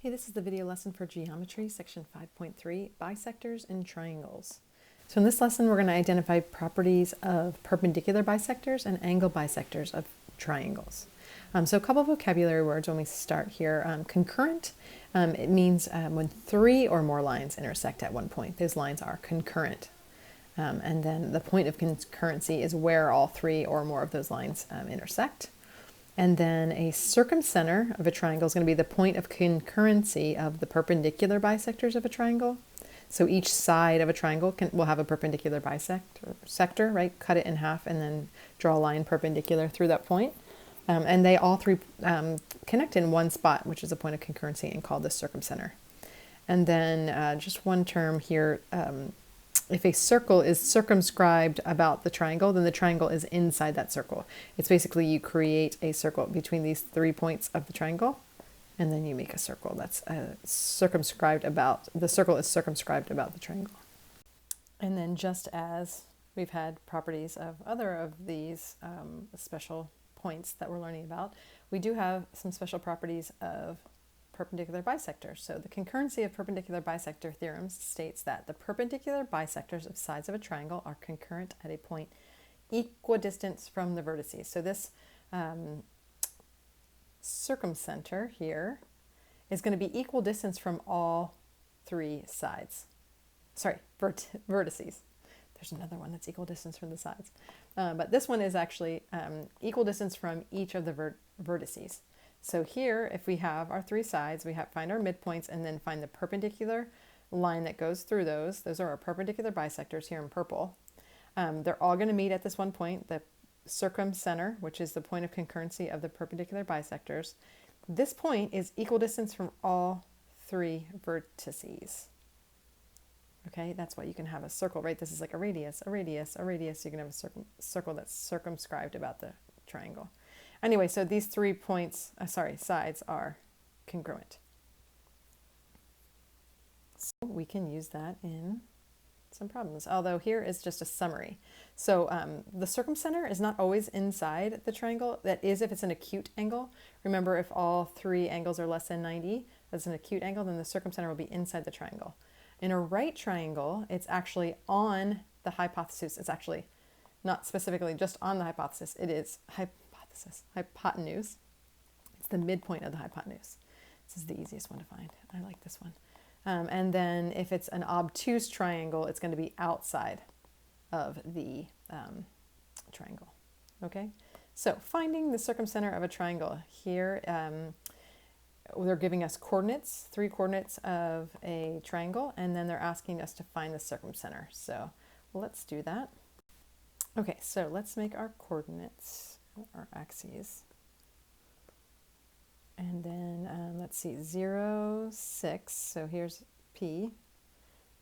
Hey, this is the video lesson for geometry, section 5.3, bisectors and triangles. So in this lesson, we're going to identify properties of perpendicular bisectors and angle bisectors of triangles. So a couple of vocabulary words when we start here. Concurrent, it means when three or more lines intersect at one point. Those lines are concurrent. And then the point of concurrency is where all three or more of those lines intersect. And then a circumcenter of a triangle is going to be the point of concurrency of the perpendicular bisectors of a triangle. So each side of a triangle will have a perpendicular bisector, right? Cut it in half and then draw a line perpendicular through that point. And they all three connect in one spot, which is a point of concurrency and called the circumcenter. And then just one term here, if a circle is circumscribed about the triangle, then the triangle is inside that circle. It's basically you create a circle between these 3 points of the triangle, and then you make a circle that's circumscribed about, the circle is circumscribed about the triangle. And then just as we've had properties of other of these special points that we're learning about, we do have some special properties of perpendicular bisectors. So the concurrency of perpendicular bisector theorems states that the perpendicular bisectors of sides of a triangle are concurrent at a point equidistant from the vertices. So this circumcenter here is going to be equal distance from all three sides. Sorry, vertices. There's another one that's equal distance from the sides. But this one is actually equal distance from each of the vertices. So here, if we have our three sides, we find our midpoints and then find the perpendicular line that goes through those. Those are our perpendicular bisectors here in purple. They're all going to meet at this one point, the circumcenter, which is the point of concurrency of the perpendicular bisectors. This point is equal distance from all three vertices. Okay, that's why you can have a circle, right? This is like a radius, a radius, a radius. You can have a circle that's circumscribed about the triangle. Anyway, so these 3 points, sides are congruent. So we can use that in some problems, although here is just a summary. So the circumcenter is not always inside the triangle. That is if it's an acute angle. Remember, if all three angles are less than 90, that's an acute angle, then the circumcenter will be inside the triangle. In a right triangle, it's actually on the hypothesis. It's actually not specifically just on the hypothesis. It is hypotenuse. It's the midpoint of the hypotenuse. This is the easiest one to find. I like this one. And then if it's an obtuse triangle, it's going to be outside of the triangle. Okay, so finding the circumcenter of a triangle here, they're giving us coordinates, 3 coordinates of a triangle, and then they're asking us to find the circumcenter. So let's do that. Okay, so let's make our coordinates, our axes. And then let's see, 0, 6, so here's P,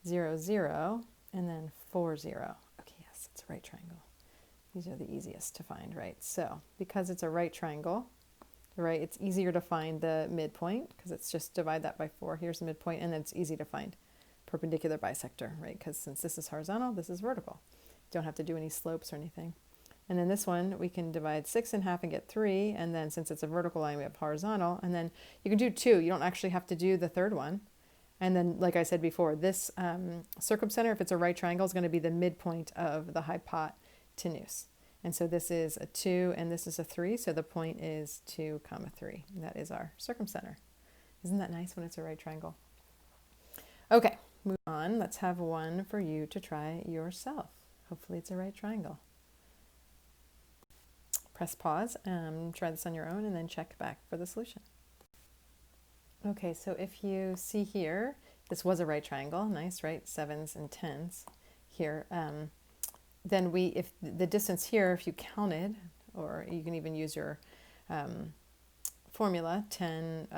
0, 0, and then 4, 0. Okay, yes, it's a right triangle. These are the easiest to find, right? So because it's a right triangle, right, it's easier to find the midpoint because it's just divide that by 4. Here's the midpoint, and then it's easy to find perpendicular bisector, right? Because since this is horizontal, this is vertical. Don't have to do any slopes or anything. And then this one, we can divide 6 in half and get 3. And then since it's a vertical line, we have horizontal. And then you can do 2. You don't actually have to do the third one. And then, like I said before, this circumcenter, if it's a right triangle, is going to be the midpoint of the hypotenuse. And so this is a 2 and this is a 3. So the point is 2, 3. And that is our circumcenter. Isn't that nice when it's a right triangle? Okay, move on. Let's have one for you to try yourself. Hopefully it's a right triangle. Press pause, try this on your own, and then check back for the solution. Okay, so if you see here, this was a right triangle, nice, right? 7s and 10s here. Then if the distance here, if you counted, or you can even use your formula, 10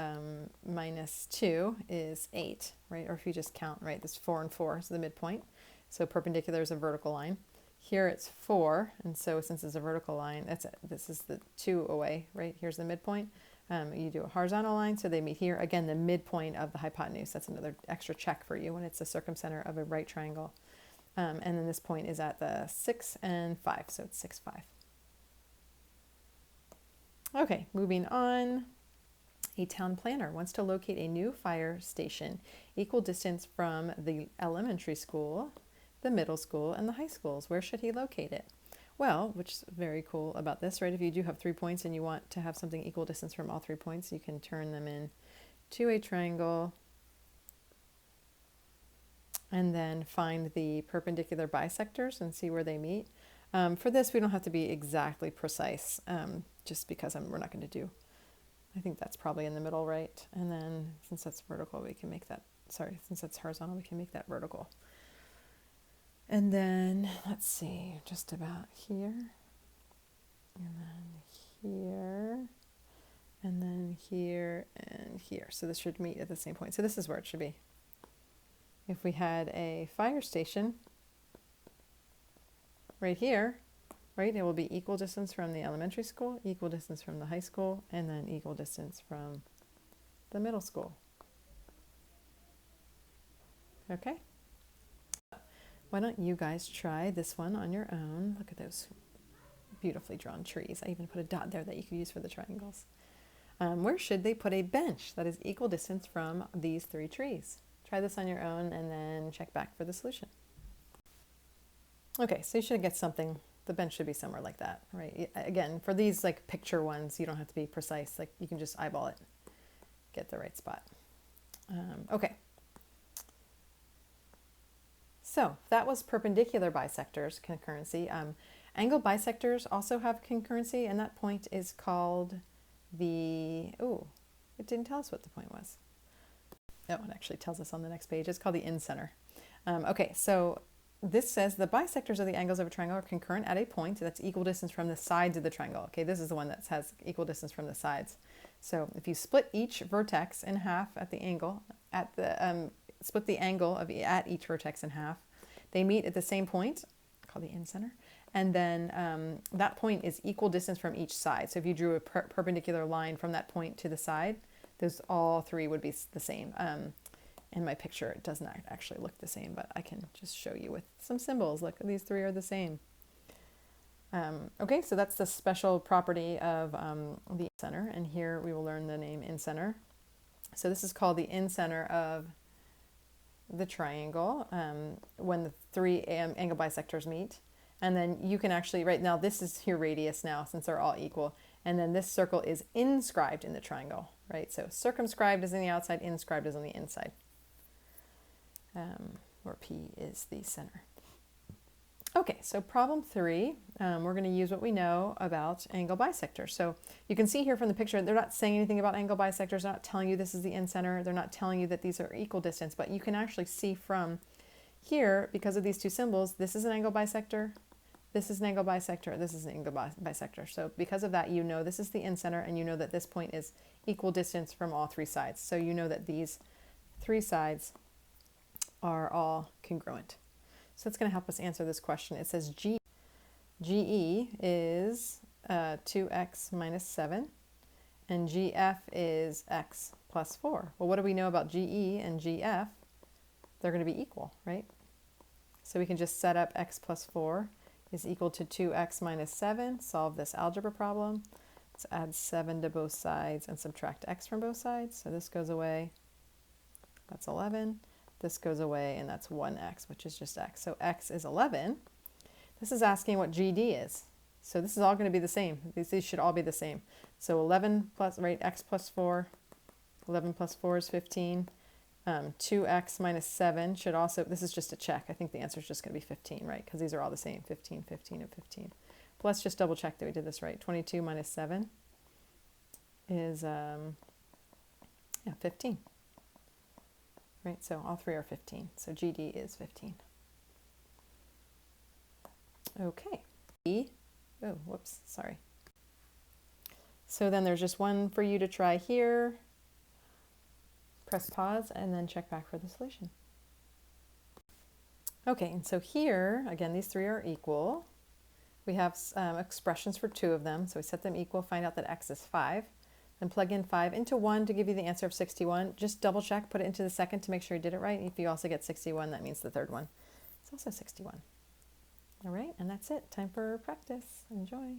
minus 2 is 8, right? Or if you just count, right, this 4 and 4 is the midpoint. So perpendicular is a vertical line. Here it's 4, and so since it's a vertical line, that's it. This is the 2 away, right? Here's the midpoint. You do a horizontal line, so they meet here. Again, the midpoint of the hypotenuse. That's another extra check for you when it's the circumcenter of a right triangle. And then this point is at the 6 and 5, so it's 6, 5. Okay, moving on. A town planner wants to locate a new fire station equal distance from the elementary school, the middle school, and the high schools. Where should he locate it? Well, which is very cool about this, right? If you do have 3 points and you want to have something equal distance from all 3 points, you can turn them in to a triangle and then find the perpendicular bisectors and see where they meet. For this, we don't have to be exactly precise, just because we're not going to do, I think that's probably in the middle, right? And then since that's vertical, we can make that, since that's horizontal, we can make that vertical. And then, let's see, just about here, and then here, and then here, and here. So this should meet at the same point. So this is where it should be. If we had a fire station right here, right, it will be equal distance from the elementary school, equal distance from the high school, and then equal distance from the middle school. Okay? Why don't you guys try this one on your own? Look at those beautifully drawn trees. I even put a dot there that you could use for the triangles. Where should they put a bench that is equal distance from these 3 trees? Try this on your own and then check back for the solution. Okay, so you should get something, the bench should be somewhere like that, right? Again, for these like picture ones, you don't have to be precise. Like you can just eyeball it, get the right spot. Okay. So that was perpendicular bisectors, concurrency. Angle bisectors also have concurrency, and that point is called the, it didn't tell us what the point was. Oh, it actually tells us on the next page. It's called the in-center. Okay, so this says the bisectors of the angles of a triangle are concurrent at a point that's equal distance from the sides of the triangle. Okay, this is the one that has equal distance from the sides. So if you split each vertex in half at the angle, split the angle at each vertex in half, they meet at the same point, called the in-center, and then that point is equal distance from each side. So if you drew a perpendicular line from that point to the side, those all 3 would be the same. In my picture, it does not actually look the same, but I can just show you with some symbols. Look, these 3 are the same. Okay, so that's the special property of the in-center, and here we will learn the name in-center. So this is called the in-center of the triangle when the 3 angle bisectors meet. And then you can actually, right now, this is your radius now since they're all equal. And then this circle is inscribed in the triangle, right? So circumscribed is on the outside, inscribed is on the inside. Where P is the center. Okay, so problem 3, we're going to use what we know about angle bisectors. So you can see here from the picture, they're not saying anything about angle bisectors, they're not telling you this is the in-center, they're not telling you that these are equal distance, but you can actually see from here, because of these 2 symbols, this is an angle bisector, this is an angle bisector, this is an angle bisector. So because of that, you know this is the in-center, and you know that this point is equal distance from all 3 sides. So you know that these 3 sides are all congruent. So that's going to help us answer this question. It says GE is 2x minus 7, and GF is x plus 4. Well, what do we know about GE and GF? They're going to be equal, right? So we can just set up x plus 4 is equal to 2x minus 7, solve this algebra problem. Let's add 7 to both sides and subtract x from both sides. So this goes away, that's 11. This goes away, and that's 1x, which is just x. So x is 11. This is asking what GD is. So this is all going to be the same. These should all be the same. So 11 plus, right, x plus 4. 11 plus 4 is 15. 2x minus 7 should also, this is just a check. I think the answer is just going to be 15, right? Because these are all the same, 15, 15, and 15. But let's just double check that we did this right. 22 minus 7 is 15. Right, so all 3 are 15. So GD is 15. Okay. Oh, whoops, sorry. So then there's just one for you to try here. Press pause and then check back for the solution. Okay, and so here, again, these 3 are equal. We have expressions for 2 of them. So we set them equal, find out that x is 5. Then plug in 5 into 1 to give you the answer of 61. Just double check, put it into the second to make sure you did it right. If you also get 61, that means the third one. It's also 61. All right, and that's it. Time for practice. Enjoy.